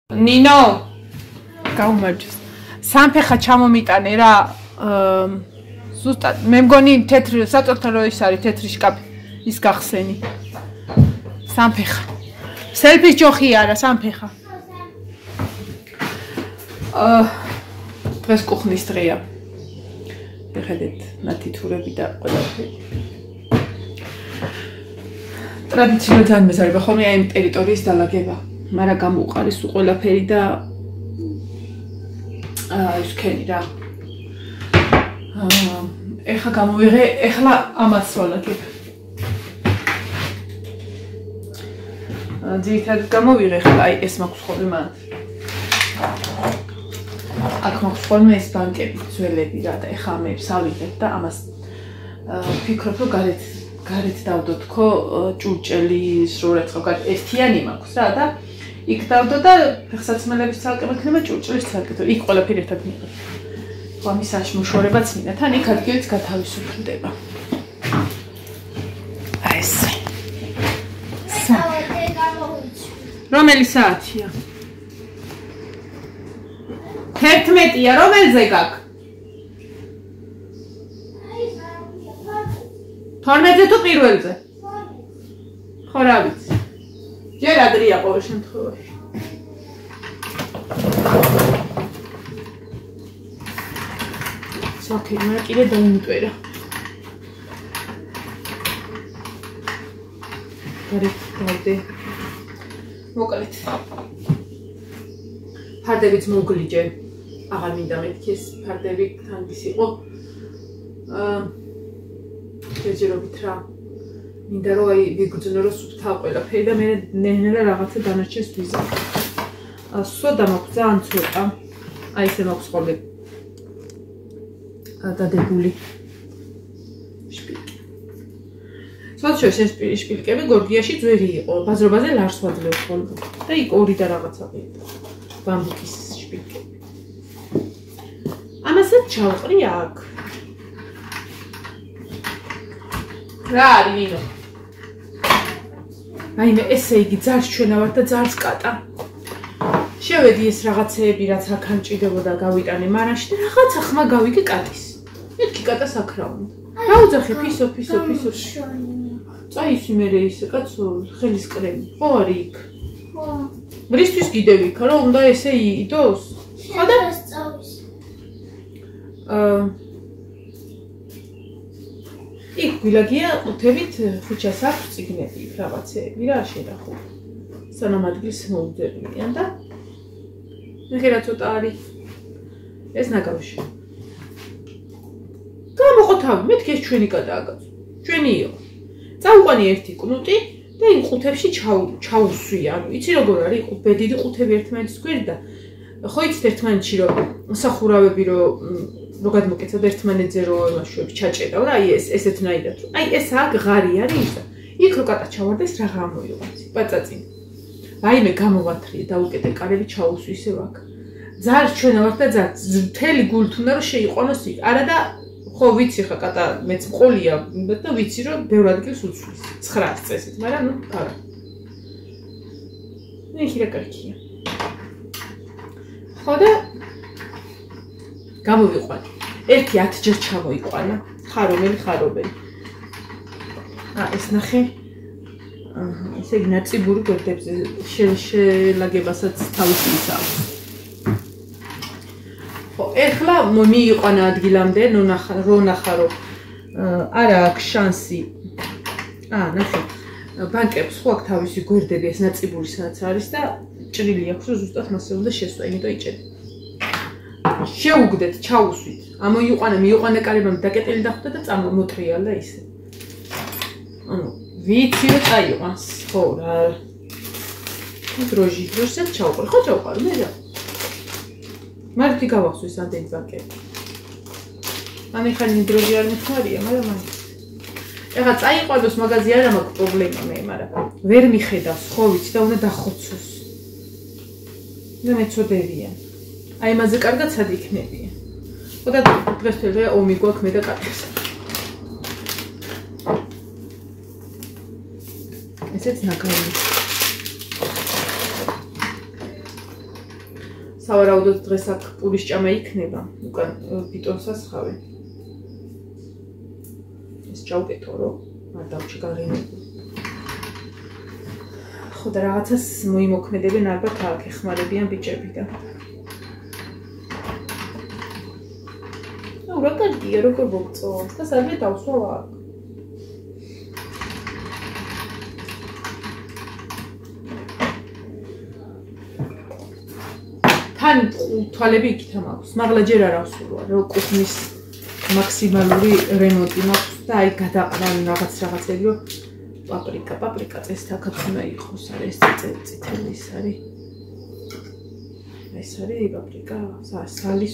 Nino, გაუმარჯოს. სამფეხა ჩამომიტანე რა. ზუსტად მე მგონი თეთრი საწოლთან რო ის არის თეთრი შკაფი ის გახსენი. სამფეხა. სელფის ჯოხი არა სამფეხა. დღეს კუხნის დღეა. მიხედეთ ნათითურები და ყველაფერი. ტრადიციულად ძალიან მეზარება ხოლმე აი ამ ტერიტორიის დალაგება. მაგრამ გამოუყარის ყველაფერი და ის ქენი რა. ეხლა გამოვიღე, ეხლა ამას ვალაგებ. ძირითადად გამოვიღე, ეხლა აი ეს მაქვს ხოლმე მან. აქ მაქვს ხოლმე ეს ბანკები, ძველები რა და ეხლა მე ვსავიდებ და ამას ვფიქრობ, რომ გარეთ დავდო თქო ჭურჭელი, სროლეთხო, ერთიანი მაქვს რა და იქ დავდო და ფეხსაცმელების ცალკე მექნება ჭურჭელის ცალკე. იქ ყველაფერი ერთად მიიღებ. ამის აშმოშორებაც მინდა, თან იქ ადგილიც გათავისუფლდება. აი ეს. რომელი საათია? 11-ია, რომელზე გაკ? 12-ზე თუ პირველზე? ხო რა ვიცი. ჯერ ადრეა ყოველ შემთხვევაში. Okay, მაგრამ კიდე დაიმტვერა. გარეთ დავდე. მოკლედ. ფარდებიც მოგლიჯე. აღარ მინდა მეთქი ეს ფარდები თან ის იყო. ჯერჯერობით რა. მინდა რომ აი ვიგრძნო რომ სუფთა ყველაფერი და მე ნელა რაღაცა დანარჩენს ვიზა. სოდა მაქვს ძალიან ცოტა. აი ესე მაქვს ხოლმე დადებული შპილკი. სვადშოს ეს შპილკები გორგიაში ძველი იყო. ბაზრობაზე ლარს ვაძლევ ხოლმე. და იქ ორი და რაღაცა ყიდა. ბამბუკის შპილკები. ამასაც ჩავყრი აქ. რა არის ნინო? აი მე ესე იგი ძარს ჩვენა ვარ და ძარს კატა. შევედი ეს რაღაცეები რაც აქან ჭირდებოდა გავიტანე მარანში და რაღაცა ხმა გავიგე კატის. მეთქი კატა საკრავდა. დაუძახე ფისო. წაისი მერე ისე კაცო ხელის კრემი. ხო არის იქ. ხო. მრისთვის კიდევ იქ რა უნდა ესე იდოს? ხო და სწავის. იქ გვილაგია უთებით ხუჩას აქვს წიგნები რაღაცეები რა შედახო. სანამ ადგილს მოუძებნიან და მეგერა ცოტა არის ეს ნაგავში. გამოყოთავი, მეთქი ეს ჩვენი კატაა კაცო. ჩვენიო. წავუყვანი ერთი კნუტი და იმ ყუთებში ჩაუსვი. ანუ იცი როგორ არის? ბედიდი ყუთები ერთმანეთის გვერდ და ხო იცით ერთმანეთში რომ სახურავები რომ გადმოკეცად ერთმანეთზე რომ იმაშუები ჩაჭედავ და აი ესეთნაირად. აი ეს აქ ღარი არის ისა. იქ რო კატა ჩავარდეს რა გამოიღვაწი. პაწაწინ. რაიმე გამოვათრიე და უკეთე კარები ჩაუსვი ისევ აქ. ძარს ჩვენა ვართ და ძარს მთელი გულით უნდა რომ შეიყვანოს იქ. არა და ხო ვიცი ხა კატა მეც მყოლია და ვიცი რომ ბევრ ადგილს უცვლის 9 წესით, მაგრამ ნუ არა. ნიქი რა კარგია. ხო და გამოვიყვანე. ერთი 10 ჯერ ჩამოიყვანა. ხარობელი. ეს ნახე. ესე იგი ნაწიბური გვერდებზე შელაგებასაც თავისი ის აქვს. ხო, ეხლა მიიყვანა ადგილამდე, რო ნახა რომ არა აქვს შანსი. ნახე. ბანკებს ხო აქვს თავისი გვერდები ეს ნაწიბური სადაც არის და ჭრილი აქვს რომ ზუსტად მასე უნდა შესვა, იმიტომ იჭერე. შეუგდეთ, ჩაუსვით. მიიყვანა კარებამ დაკეტილი დახვდა და წამოტრიალდა ისე. ანუ ვიცი რომ წაიყვანს, ხო რა. დროშად ჩაუყრი, ხო ჩაუყარი მე რა. მარტი გავახსოვს ამდენი ბანკები. ხანი დროჟი არ მიხარია, მაგრამ მაინც. ეხლა წაიყვანოს მაღაზია არა მაქვს პრობლემა მე, მაგრამ ვერ მიხედავს, ხო ვიცი და უნდა დახოცოს. და მეწოდებიან. აი მასზე კარგად სად იქნებია. ხო და დღეს თელე ომი გვაქვს მე და კატებს. ესეც ნაკალი. სავარაუდოდ დღეს აქ პურის ჭამა იქნება, უკან ბიტონს ასხავენ. ეს ჩავკეთო, რომ არ დავჭი გარემებული. ხო და რაღაცას მოიმოქმედებენ ალბათ აქ ეხმარებიან ბიჭები და. რა კარგია, როგორ მოგწონთ და სადმე დავსვავ აქ. თან თვალები იქითა მაქვს, მაღლა ჯერ არ ავსულვარ, რომ კუხნის მაქსიმალური რემონტი მაქვს და აი გადაყრან რაღაცები, რომ პაპრიკა წესთაკაც უნდა იყოს, არის წითელი ის არის. ეს არის პაპრიკა, სალი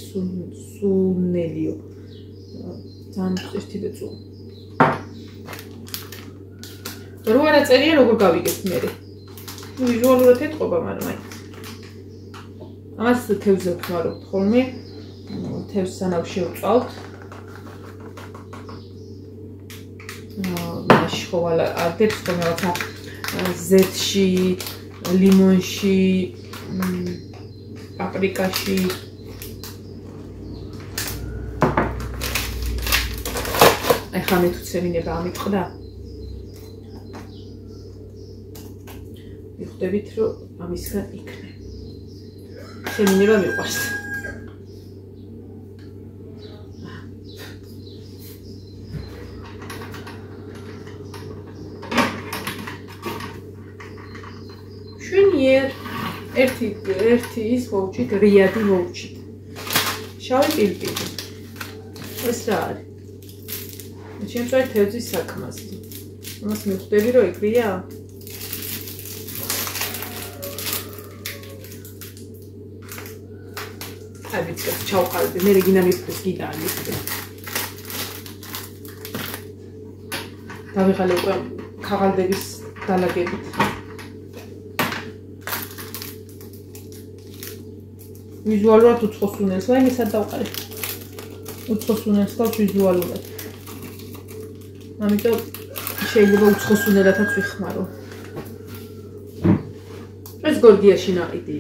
სუნელიო. ძალიან წითელი ბეწო. რო არა წერია როგორ გავიგებ მე. ვიზუალურად ეთყობა, მაგრამ აი ამას თევზზე ვხმარობთ ხოლმე, თევზს სანამ შევწვალთ. მაშინ ხო არ დებს ხოლმე რაღაცა ზეთში, ლიმონში, პაპრიკაში. აი ხა მე თუ ცემინება ამიტყდა. ვიხდებით რომ ამისგან იქნება. ცემინება მიყვარს. შვენიერ ერთი ის მოვჭით, რიადი მოვჭით. შავი პილპილი. ეს რა არის? ჩემს თევზის საქმეზე. ამას მივხვდები რომ ეგრეა? აი ვიცი, ჩავყალიბე, მე რეგინა მიფრეს გიდა მიფრე. დავიღალე უკვე ქაღალდების დალაგებით. ვიზუალურად უცხოს უნელს, აი მე სად დავყარე. უცხოს უნელს და ვიზუალურად. ამიტომ შეიძლება უცხოს უნელათაც ვიხმარო. ეს გორდიაში ნაყიდი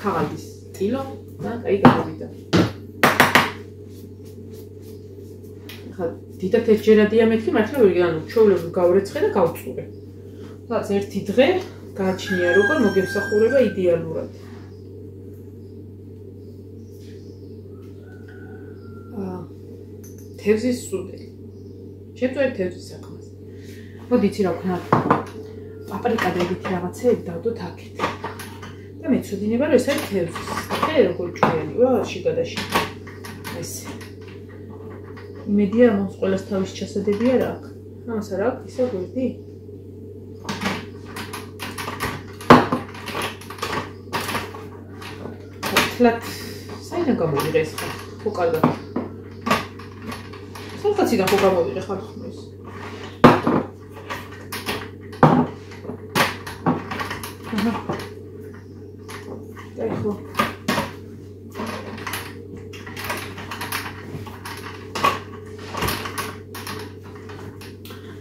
ქაღალდის ტილო და აი გავიდა. ხა დიდად ერთჯერადია მეთქი, მართლა ანუ ჩვეულებრივ გავრეცხე და გავწურე. რაც ერთი დღე გააჩნია როგორ მოგემსახურება იდეალურად. თევზის სუდელი. შევწერ თევზის საქმეს. მოდით რა ვქნა. პაპრიკა და ეგეთი რაღაცები დავდოთ აქეთ. და მეცოდინება რომ ეს არის თევზის. ეხლა როგორ ჭრიანი, რა შიგადაში. ესე. იმედია მას ყველას თავის ჩასადები არ აქვს. ამას არ აქვს, ისე გვერდი. ახლად საიდან გამოვიღე ეს ხო კარგად. სადღაციდან ხო გამოვიღე ხარ ხმის. დაიხო.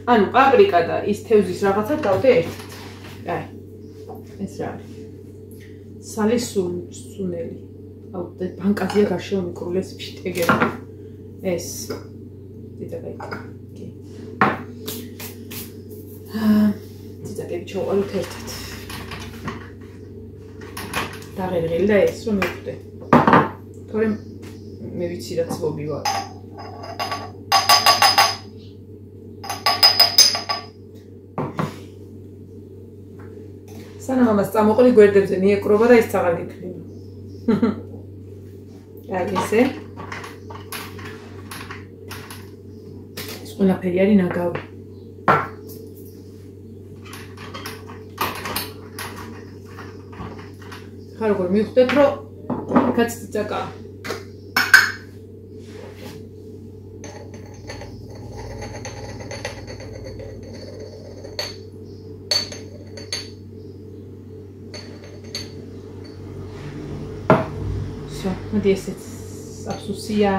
ანუ პაპრიკა და ის თევზის რაღაცა დავდე ერთად. აი. ეს რა არის? სალი სუნელი. აუ და ბანკაზია გარშემო მიკრულეს ფშტეგები. ეს ძიტაკები. კი. ძიტაკები ჩავყაროთ ერთად. დაღერღილი და ეს რომ მივხვდე. თორემ მე ვიცი რა ცბობი ვარ. სანამ ამას წამოყოლი გვერდებზე მიეკრობა და ის აღარ გიქნება. აი ესე. ეს ყველაფერი არის ნაგავი. ხარ როგორ მივხვდეთ რომ კაც ძაკა. მოდი ესეც აბსუსია.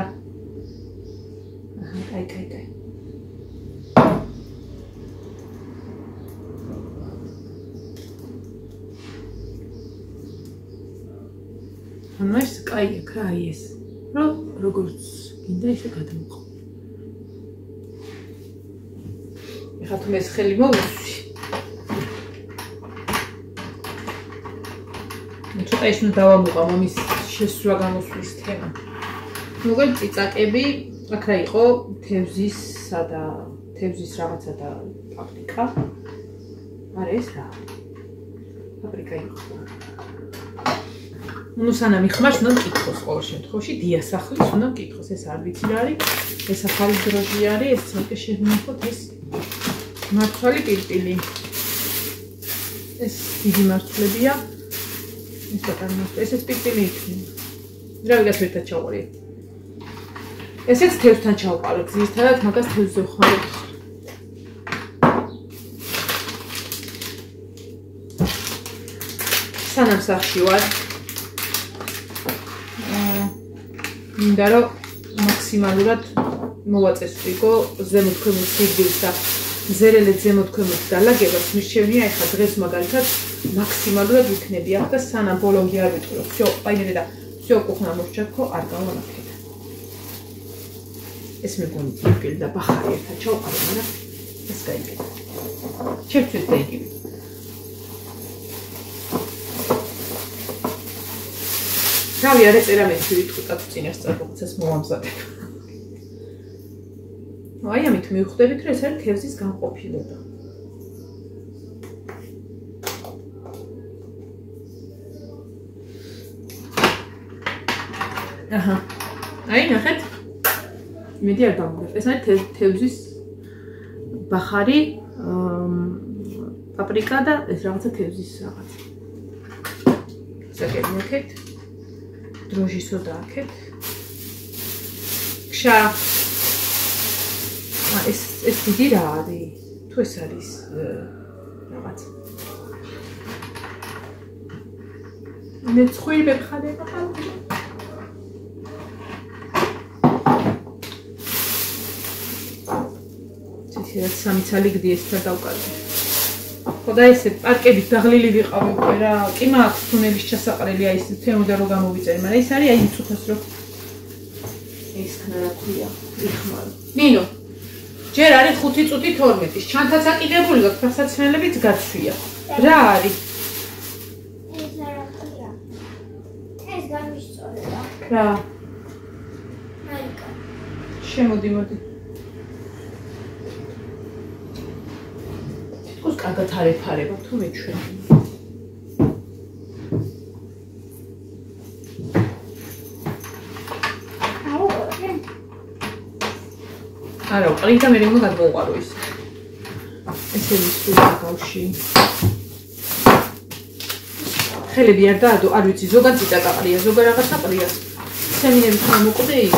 აჰა, კაი. ანუ ეს კაი აქ რა ეს. რომ როგორც გინდა ისე გადამოყო. ეხლა თუ ეს ხელი მოვუსვი. ცოტა ის ნუ დავამუყა მომის შესვლა გამოსვლის თემა. მოგეთ წიწაკები, აქ რა იყო თევზისა და თევზის რაღაცა და პაპრიკა. არა ეს რა. პაპრიკა იყო. ნუ სანამ იხმარს, უნდა მკითხოს ყოველ შემთხვევაში, დიასახლის უნდა მკითხოს. ეს არ ვიცი რა არის. ეს ახალი დროჟი არის, ეს ცოტა შევინახოთ ეს მართალი პირპილი. ეს დიდი მართლებია. ეს პატარა ესეც პირპილი იქნება. რა ვიღაც ერთად ჩავყარია. ესეც თევზთან ჩავყარებ, ძირითადად მაგას თევზზე ვხმარებ. სანამ სახში ვარ. მინდა რომ მაქსიმალურად მოვაწესრიგო ზემოთქვემოთ სიძილს და ზერელეთ ზემოთქვემოთ დალაგებას მირჩევნია ეხლა დღეს მაგალითად მაქსიმალურად ვიქნები აქ და სანამ ბოლომდე არ ვიტყვი რომ всё, პაინერე და всё კუხნა მორჩაქო არ გავანახეთ. ეს მეგონი პირპილი და ბახარი ერთად ჩავყარე, მაგრამ ეს გაიგეთ. შევცვით და იგივე. თავი არ ეწერა მე ვიტყვი კაცო წინასწარ მოვამზადებ. აი ამით მივხვდებით რომ ეს არის თევზის განყოფილება. აჰა. აი ნახეთ. იმედი არ დამოგებ. ეს არის თევზის ბახარი, პაპრიკა და ეს რაღაცა თევზის რაღაც. ზოგადად ნახეთ. დროჟი სოდა აქეთ. ქშა. ეს დიდი რა არის? თუ ეს არის რაღაც. მე ცხვირი მეხარება ხალხი. ციცი სამი ცალი გდიესთან დავკარგე. ხოდა ესე პარკებით დაღლილი ვიყავი უკვე რა. კი მაქვს თუნელის ჩასაყრელი აი ეს თემოდა რომ გამოვიწერე, მაგრამ ეს არის აი მწუხას რომ ეს ხნა რა ქვია, იხმარო. ნინო ჯერ არის 5 წუთი 12-ის. ჩანთაც აკიდებული გაქვს, ფასაცმელებიც გაცვია. რა არის? ეს რა ქვია? ეს გამისწორება. რა? მაიკა. შემოდი, მოდი. თქოს კარგად არ ეფარება თუ მეჩვენი. არა, ყრინთა მე უნდა გადმოვყარო ის. ესენი სულ გავში. ხელები არ დაადო, არ ვიცი, ზოგადად წიწაკა ყრია, ზოგადად რაღაცა ყრია. სემინები ხომ მოკვდე იქ?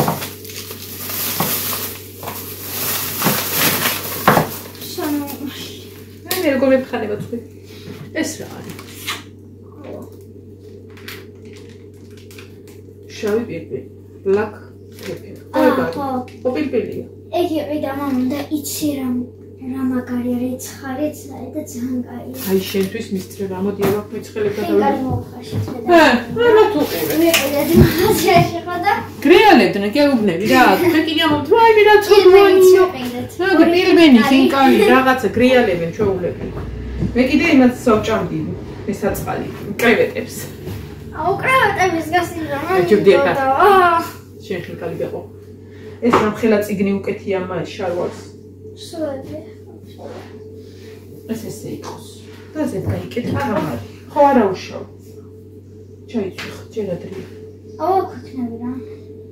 მე როგორ მეფხანება თქვი? ეს რა არის? შავი პირპილი, black pepper. ხო, პირპილია. ეგ იყიდა მამამ და იცი რა მაგარი არის ცხარიც და ძალიან კაია. აი შენთვის მისწრე რა მოდი აბა მეცხელებ და გადავიდე. გარი მოვხარშეთ მე და. რა თუ ყურე. მე ყიდადი მაღაზიაში ხოდა. გრიალებდნენ გეუბნები რა. თქვენ კიდე ამობთ რა აი რა ცოდვანია. რა პირბენი ხინკალი რაღაცა გრიალებენ ჩვეულები. მე კიდე იმას სავჭამდი ესაწყალი კრევეტებს. აუ კრევეტების გასინდა ჯობდიება. შენ ხინკალი გეყო. ეს რამ ხელა წიგნი უკეთია მას შარვალს. სულები. ეს ესე იყოს. და ზედ გაიკეთა რა არის. ხო არა უშავ. ჩაიცვი ჯერადრი. აუ ქქნები რა.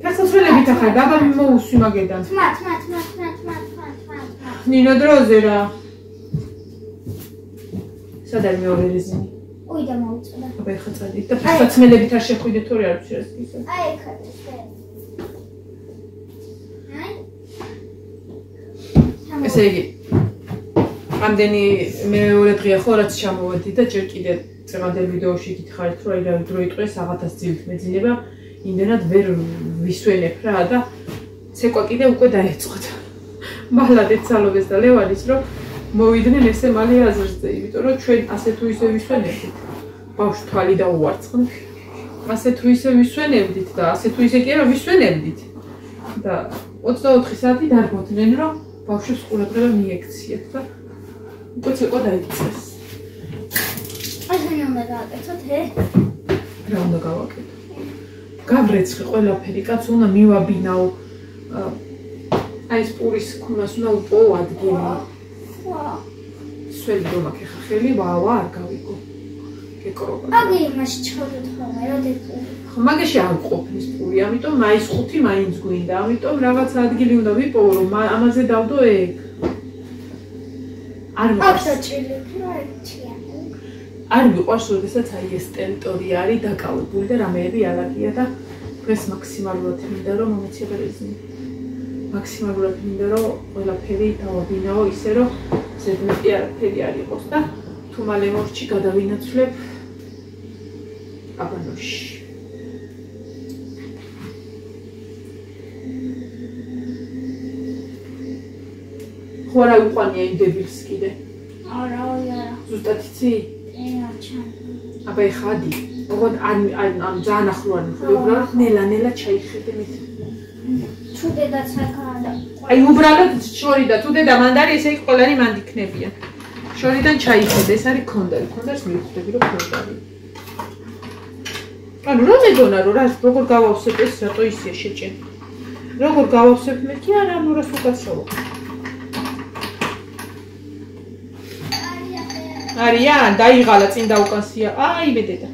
ფასაცველებით ახლა დაბა მოუსვი მაგედან. თმა. ნინო დროზე რა. სადარ მეორე რეზინი. უიდა მოუწოდა. აბა ეხა წადით და ფასაცველებით არ შეხვიდეთ თორე არ ვიცი რა ისე. აი ეხა ეს. ესე იგი ამდენი მეორე დღეა ხო რაც ჩამოვედი და ჯერ კიდე წევანდელ ვიდეოში გითხარით რომ აი რა დრო იტყვეს აღათას ძილით მეძინება იმდენად ვერ ვისვენებ რა და ცეკვა კიდე უკვე დაეწყოთ მალადეთ სალოვეს და ლევანის რომ მოვიდნენ ესე მალე აზრზე იმიტომ რომ ჩვენ ასე თუ ისე ვისვენებთ ბავშვ თვალი და უარცხნ ასე თუ ისე ვისვენებდით და ასე თუ ისე კი არა ვისვენებდით. და 24 საათი დარბოდნენ, რომ ბავშვებს ყურადღება მიექციათ და უკვე ცეკვა დაიწყეს. ასე უნდა გააკეთოთ, რა უნდა გავაკეთო? გავრეცხე ყველაფერი, კაც უნდა მივაბინაო. აი ეს პურის ქონას უნდა უპოვო ადგილი. სველი რომ აქ ხა ხელი ვავა არ გავიგო. გეკრობა. აგი იმაში ჩავდოთ ხოლმე, როდეს ხო მაგაში არ ყოფნის პური, ამიტომ მაის 5 მაინც გვინდა, ამიტომ რაღაც ადგილი უნდა ვიპოვო, რომ ამაზე დავდო ეგ. არ არ მიყვარს, როდესაც აი ეს ტერიტორია არის დაკავებული და რამეები ალაგია და დღეს მაქსიმალურად მინდა რომ მომეცებერეზნი. მაქსიმალურად მინდა რომ ყველაფერი დავაბინაო ისე რომ ზედმეტი არაფერი არ იყოს და თუ მალე მორჩი გადავინაცვლებ აბანოში. ხო რა უყვანია იმ დებილს კიდე? არა. ზუსტად იცი? ჩან. აბა ეხადი. ოღონდ ამ ძალიან ახლო არ მიხდი, უბრალოდ ნელა ჩაიხედე მით. თუ დედაც აქაა. აი უბრალოდ შორი და თუ დედა მანდ არის, ესე იგი ყველანი მანდ იქნებიან. შორიდან ჩაიხედე, ეს არის ქონდარი. ქონდარს მივხვდები რომ ქონდარი. ანუ რა მეგონა რომ რა როგორ გავავსებ ეს რატო ისე შეჭენ. როგორ გავავსებ მე კი არა, ნუ რას უკაცრავ. არიან, დაიღალა წინ დაუკანსია. აი მე დედა.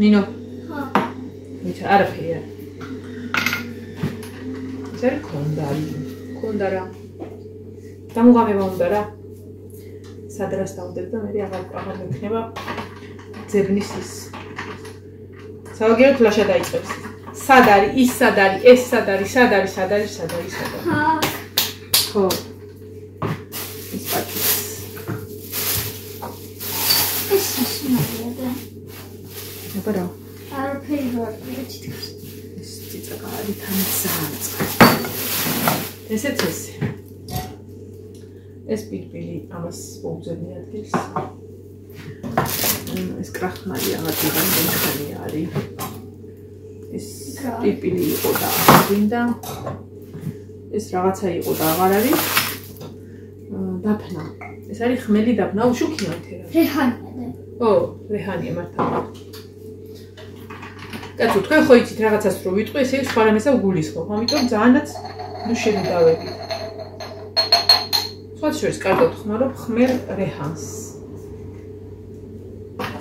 Nino. Nici arăpie. Cer kondara. Tamu gameva undara. Sadras davdeb da მე აღარ მექნება ძებნის ის. საოგერო ფლაშა დაიწყებს. სად არის ის სად არის ეს სად არის სად არის სად არის სად არის სად არის. ხო. ის პატის. ეს ისმარია და აბა არაფერი ვარ თითქოს. ეს ციცაკა არის თან ძალიან. ესეც ესე. ეს პირბილი ამას მოუძებნი ადგილს. ეს კრახმალი აღადგენ ხანი არის. ეს პირბილი იყო და აღინდა. ეს რაღაცა იყო და აღარ არის. დაფნა. ეს არის ხმელი დაფნა, უშუქია თერა. რეჰანია. ო, რეჰანია მართა. კაცო, თქვენ ხო იცით რაღაცას რო ვიტყვი, ესე სხვა რამესა ვგულისხმობ. ამიტომ ძალიანაც ნუ შევიდავები. სხვა შორის კარგად ხმარობ ხმელ რეჰანს.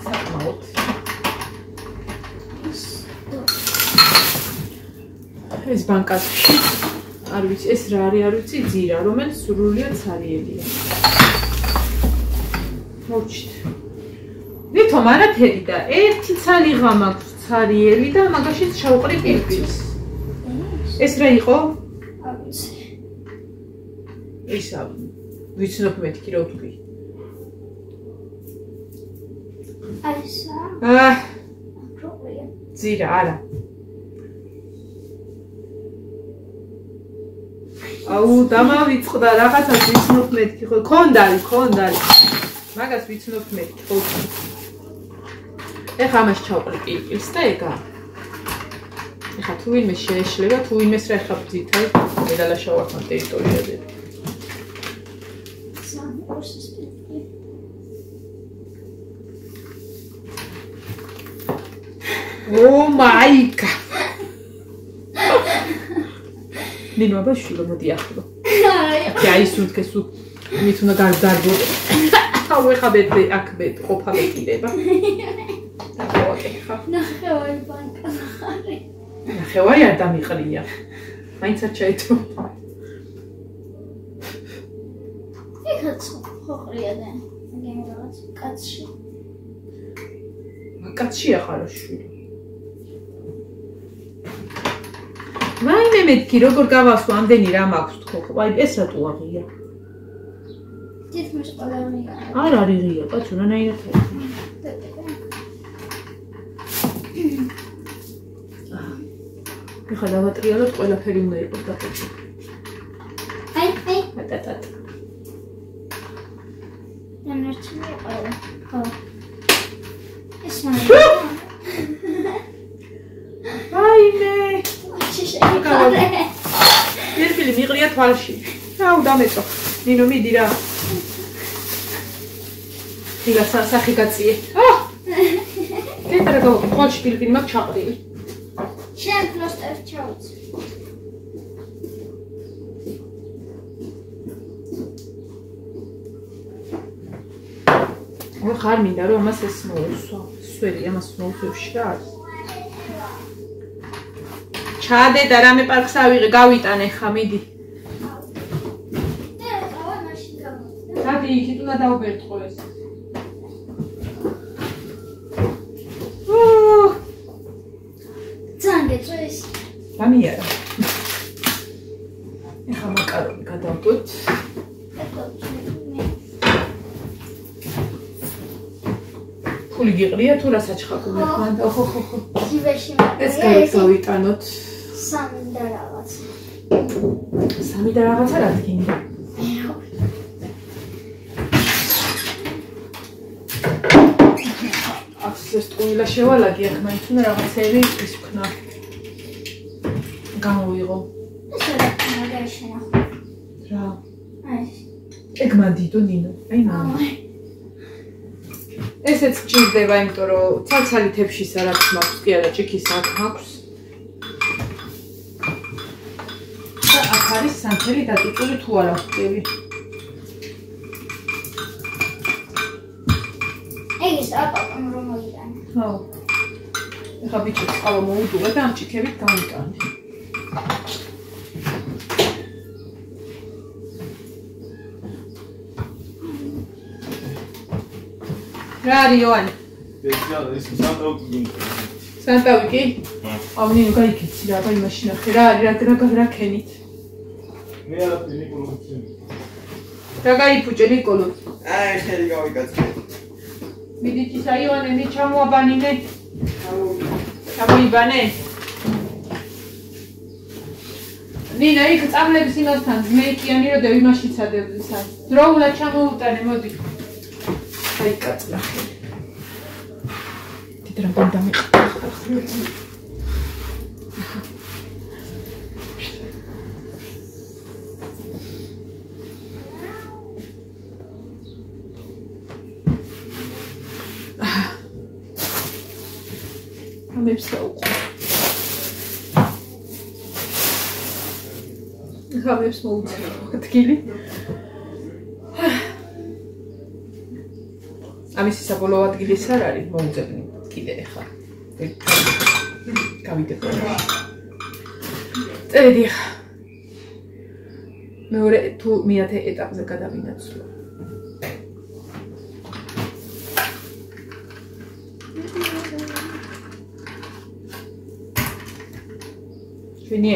საკმაოდ. ეს ბანკაში არ ვიცი, ეს რა არის, არ ვიცი, ძირა, რომელიც სრულიად ცარიელია. მოვჭით. ვითომ არაფერი და ერთი ცალიღა მაქვს ცარიელი და მაგაშიც ჩავყრი პირბილს. ეს რა იყო? არ ვიცი. ისა ვიცნობ მეთქი რა ვთქვი. აისა. პრობლემა. ძირა არა. აუ დამავიწყდა რაღაცას ვიცნობ მეთქი ხო? ქონდარი. მაგას ვიცნობ მეთქი ხო? ეხა ამას ჩავყრი პირბილს და ეგა. ეხა თუ ვინმე შეეშლება, თუ ვინმეს რა ეხა ბძითა, მედალაშავართ ამ ტერიტორიაზე. Oh my god. Nino აბა შვილო მოდი ახლა. აი სუნთქე სუ მით უნდა გარდარბო. აუ ეხა ბედე აქ ბედ ყოფა მეკილება. ნახევარი ბანკა ხარი. ნახევარი არ დამიყრია. მაინც არ ჩაითო. ეხაც ხო ყრია და აგენ რაღაც კაცში. კაცში ახარო შვილი. ვაიმე მეთქი როგორ გავასვა ამდენი რამ აქვს თქო. აი ეს რატო აღია? თითქმის ყველანია. არ არის ღია, კაცო, რანაირად არის? ეხლა დავატრიალოთ, ყველაფერი უნდა იყოს დაფუჭი. აი. ატატატ. დანარჩენია ყველა. ხო. ეს აიმე. შეიძლება. პირფილი მიყრია თვალში. აუ დამეწო. ნინო მიდი რა. იგა სახი გაციე. კეთარა გავაკეთე, თვალში პირფილი მაქვს ჩაყრილი. შენ პლასტერ ჩაუწი. ხარ მინდა რომ ამას ეს მოუსვა. სვერი ამას მოუსვევში რა არის. ჩადე და რამე პარკს ავიღე, გავიტანე ხა, მიდი. დადი იქით უნდა დავბერტყო ეს. ძალიან გეწოეს. გამიარა. ეხლა მაკარონი გადავდოთ. ფული გიყრია თუ რა საჩხაკული ხანდა ხო ძივეში ეს გავიტანოთ სამი და რაღაცა რა დგინდა ეს ტყუილა შევალაგე ახ მაინც უნდა რაღაცები ის ვქნა გამოვიღო ესე რა შენახო რა აი ეგ მანდიდო ნინო აი მამა ესეც ჭირდება, იმიტომ რომ ცალ-ცალი თებშისა რაც მაქვს, კი არა, ჭიქის აქ მაქვს. და აქ არის სამთელი დაწუწული თუ არა ვხდები. ეგ ის აპაკომ რომ მოიტანე. ხო. ეხლა ბიჭებს ყავა მოუდუღე და ამ ჭიქებით გავიტანე. რა არის იოანე? ეს სანტავი. სანტავი კი? აუ ნინო გაიქეცი რა, აი მაშინ ახე რა არის რა ქენით? მე არაფერი ნიკოლოც. რა გაიფუჭე ნიკოლო? აი ხელი გავიკაცე. მიდი ჩისა იოანე მე ჩამოაბანინე. ჩამოიბანე? ნინა იქ წამლების იმასთან ზმეიკიანი რომ და იმაშიცადებს ისა. დროულად ჩამოუტანე მოდი. აი კაცლა. დიდრამ დამიყვა. ამებს დაუყო. ამებს მოუწევ ადგილი. ამის საბოლოო ადგილი ეს არ არის მოუძებნი კიდე ახლა გავიდეთ წედი მეორე თუ მეათე ეტაპზე გადავინაცვლო ჩვენი